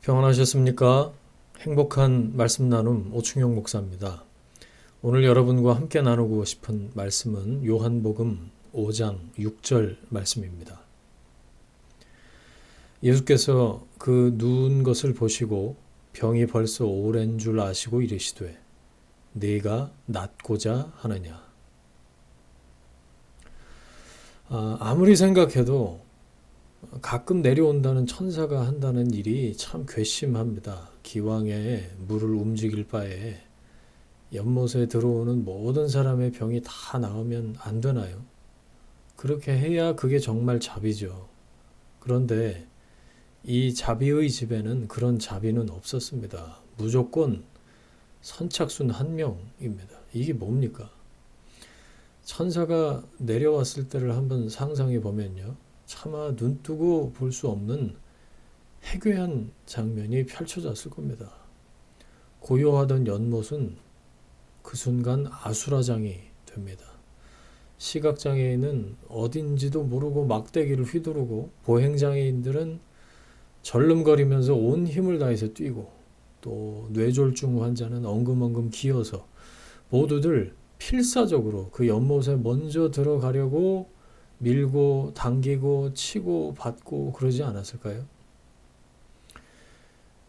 평안하셨습니까? 행복한 말씀 나눔 오충영 목사입니다. 오늘 여러분과 함께 나누고 싶은 말씀은 요한복음 5장 6절 말씀입니다. 예수께서 그 누운 것을 보시고 병이 벌써 오랜 줄 아시고 이르시되 네가 낫고자 하느냐. 아무리 생각해도 가끔 내려온다는 천사가 한다는 일이 참 괘씸합니다. 기왕에 물을 움직일 바에 연못에 들어오는 모든 사람의 병이 다 나으면 안 되나요? 그렇게 해야 그게 정말 자비죠. 그런데 이 자비의 집에는 그런 자비는 없었습니다. 무조건 선착순 한 명입니다. 이게 뭡니까? 천사가 내려왔을 때를 한번 상상해 보면요. 차마 눈뜨고 볼 수 없는 해괴한 장면이 펼쳐졌을 겁니다. 고요하던 연못은 그 순간 아수라장이 됩니다. 시각장애인은 어딘지도 모르고 막대기를 휘두르고 보행장애인들은 절름거리면서 온 힘을 다해서 뛰고 또 뇌졸중 환자는 엉금엉금 기어서 모두들 필사적으로 그 연못에 먼저 들어가려고 밀고 당기고 치고 받고 그러지 않았을까요?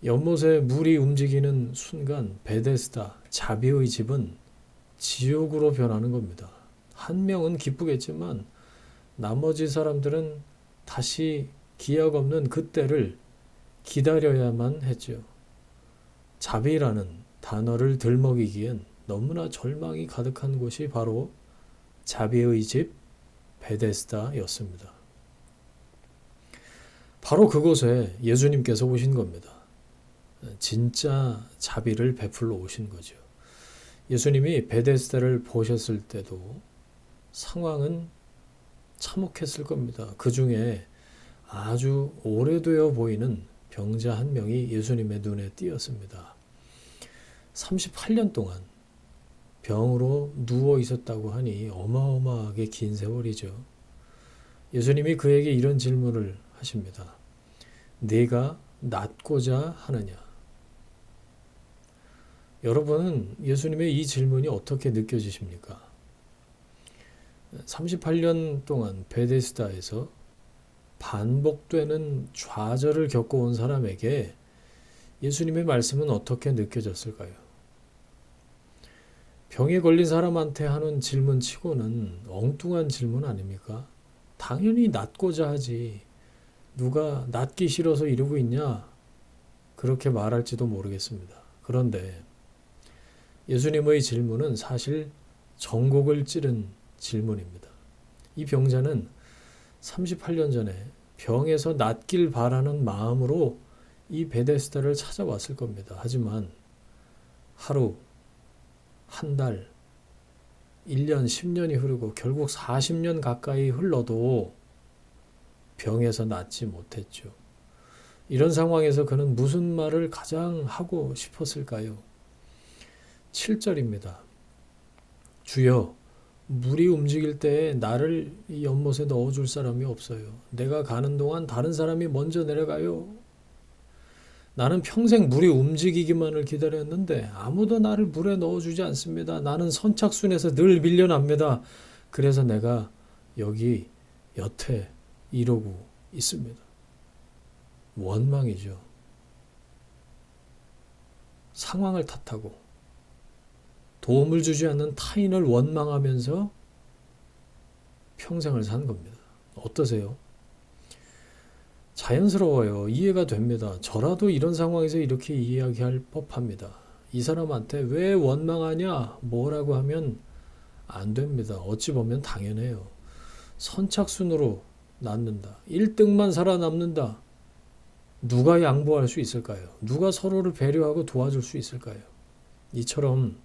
연못에 물이 움직이는 순간 베데스다, 자비의 집은 지옥으로 변하는 겁니다. 한 명은 기쁘겠지만 나머지 사람들은 다시 기약 없는 그때를 기다려야만 했죠. 자비라는 단어를 들먹이기엔 너무나 절망이 가득한 곳이 바로 자비의 집 베데스다였습니다. 바로 그곳에 예수님께서 오신 겁니다. 진짜 자비를 베풀러 오신 거죠. 예수님이 베데스다를 보셨을 때도 상황은 참혹했을 겁니다. 그 중에 아주 오래되어 보이는 병자 한 명이 예수님의 눈에 띄었습니다. 38년 동안 병으로 누워 있었다고 하니 어마어마하게 긴 세월이죠. 예수님이 그에게 이런 질문을 하십니다. 네가 낫고자 하느냐? 여러분은 예수님의 이 질문이 어떻게 느껴지십니까? 38년 동안 베데스다에서 반복되는 좌절을 겪어온 사람에게 예수님의 말씀은 어떻게 느껴졌을까요? 병에 걸린 사람한테 하는 질문치고는 엉뚱한 질문 아닙니까? 당연히 낫고자 하지. 누가 낫기 싫어서 이러고 있냐? 그렇게 말할지도 모르겠습니다. 그런데 예수님의 질문은 사실 전곡을 찌른 질문입니다. 이 병자는 38년 전에 병에서 낫길 바라는 마음으로 이 베데스다를 찾아왔을 겁니다. 하지만 하루, 한 달, 1년, 10년이 흐르고 결국 40년 가까이 흘러도 병에서 낫지 못했죠. 이런 상황에서 그는 무슨 말을 가장 하고 싶었을까요? 7절입니다. 주여, 물이 움직일 때에 나를 이 연못에 넣어줄 사람이 없어요. 내가 가는 동안 다른 사람이 먼저 내려가요. 나는 평생 물이 움직이기만을 기다렸는데 아무도 나를 물에 넣어주지 않습니다. 나는 선착순에서 늘 밀려납니다. 그래서 내가 여기 여태 이러고 있습니다. 원망이죠. 상황을 탓하고 도움을 주지 않는 타인을 원망하면서 평생을 산 겁니다. 어떠세요? 자연스러워요. 이해가 됩니다. 저라도 이런 상황에서 이렇게 이야기할 법합니다. 이 사람한테 왜 원망하냐? 뭐라고 하면 안 됩니다. 어찌 보면 당연해요. 선착순으로 낳는다. 1등만 살아남는다. 누가 양보할 수 있을까요? 누가 서로를 배려하고 도와줄 수 있을까요? 이처럼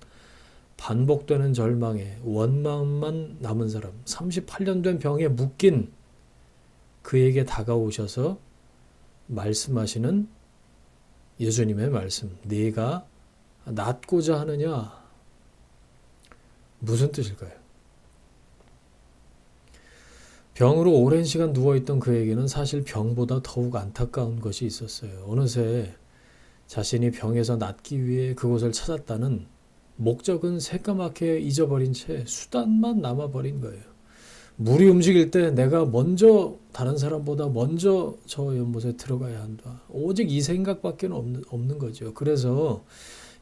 반복되는 절망에 원망만 남은 사람, 38년 된 병에 묶인 그에게 다가오셔서 말씀하시는 예수님의 말씀, 네가 낫고자 하느냐? 무슨 뜻일까요? 병으로 오랜 시간 누워있던 그에게는 사실 병보다 더욱 안타까운 것이 있었어요. 어느새 자신이 병에서 낫기 위해 그곳을 찾았다는 목적은 새까맣게 잊어버린 채 수단만 남아버린 거예요. 물이 움직일 때 내가 먼저 다른 사람보다 먼저 저 연못에 들어가야 한다. 오직 이 생각밖에 없는 거죠. 그래서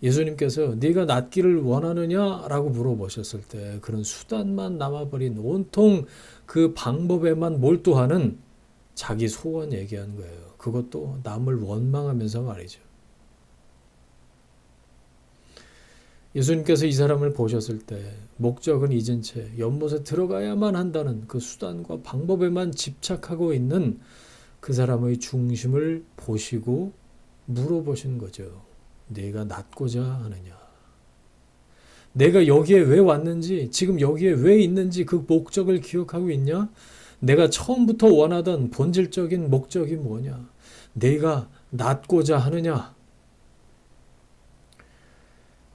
예수님께서 네가 낫기를 원하느냐라고 물어보셨을 때 그런 수단만 남아버린 온통 그 방법에만 몰두하는 자기 소원 얘기한 거예요. 그것도 남을 원망하면서 말이죠. 예수님께서 이 사람을 보셨을 때 목적은 잊은 채 연못에 들어가야만 한다는 그 수단과 방법에만 집착하고 있는 그 사람의 중심을 보시고 물어보신 거죠. 네가 낫고자 하느냐? 내가 여기에 왜 왔는지, 지금 여기에 왜 있는지 그 목적을 기억하고 있냐? 내가 처음부터 원하던 본질적인 목적이 뭐냐? 내가 낫고자 하느냐?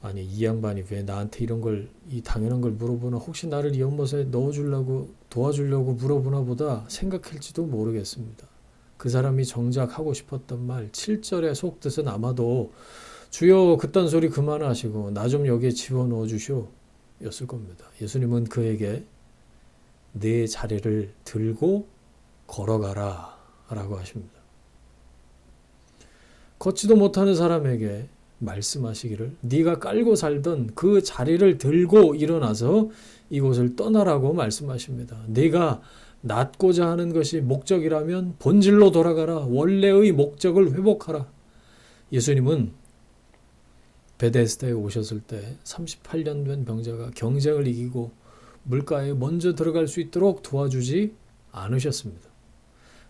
아니 이 양반이 왜 나한테 이런 걸, 이 당연한 걸 물어보나, 혹시 나를 이 연못에 넣어주려고 도와주려고 물어보나 보다 생각할지도 모르겠습니다. 그 사람이 정작 하고 싶었던 말 7절의 속뜻은 아마도 주여 그딴 소리 그만하시고 나 좀 여기에 집어넣어 주시오 였을 겁니다. 예수님은 그에게 내 자리를 들고 걸어가라 라고 하십니다. 걷지도 못하는 사람에게 말씀하시기를 네가 깔고 살던 그 자리를 들고 일어나서 이곳을 떠나라고 말씀하십니다. 네가 낫고자 하는 것이 목적이라면 본질로 돌아가라. 원래의 목적을 회복하라. 예수님은 베데스다에 오셨을 때 38년 된 병자가 경쟁을 이기고 물가에 먼저 들어갈 수 있도록 도와주지 않으셨습니다.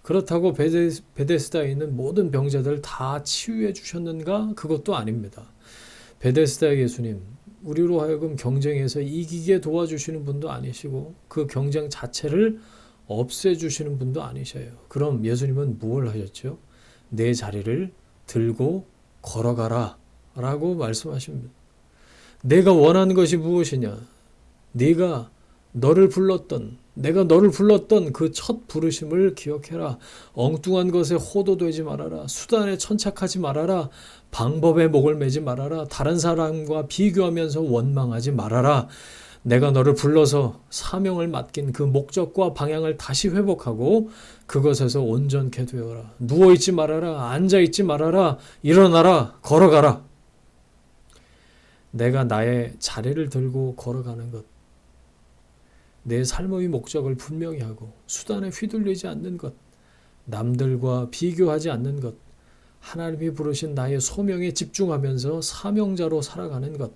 그렇다고 베데스다에 있는 모든 병자들 다 치유해 주셨는가? 그것도 아닙니다. 베데스다의 예수님, 우리로 하여금 경쟁에서 이기게 도와주시는 분도 아니시고 그 경쟁 자체를 없애주시는 분도 아니셔요. 그럼 예수님은 뭘 하셨죠? 내 자리를 들고 걸어가라 라고 말씀하십니다. 내가 원하는 것이 무엇이냐? 내가 너를 불렀던 그 첫 부르심을 기억해라. 엉뚱한 것에 호도되지 말아라. 수단에 천착하지 말아라. 방법에 목을 매지 말아라. 다른 사람과 비교하면서 원망하지 말아라. 내가 너를 불러서 사명을 맡긴 그 목적과 방향을 다시 회복하고 그것에서 온전케 되어라. 누워있지 말아라. 앉아있지 말아라. 일어나라. 걸어가라. 내가 나의 자리를 들고 걸어가는 것, 내 삶의 목적을 분명히 하고 수단에 휘둘리지 않는 것, 남들과 비교하지 않는 것, 하나님이 부르신 나의 소명에 집중하면서 사명자로 살아가는 것,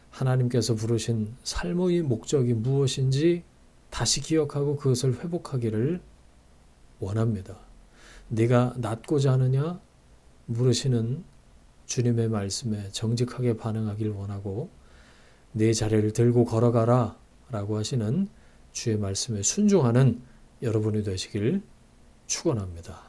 하나님께서 부르신 삶의 목적이 무엇인지 다시 기억하고 그것을 회복하기를 원합니다. 네가 낫고자 하느냐? 물으시는 주님의 말씀에 정직하게 반응하길 원하고 내 자리를 들고 걸어가라 라고 하시는 주의 말씀에 순종하는 여러분이 되시길 축원합니다.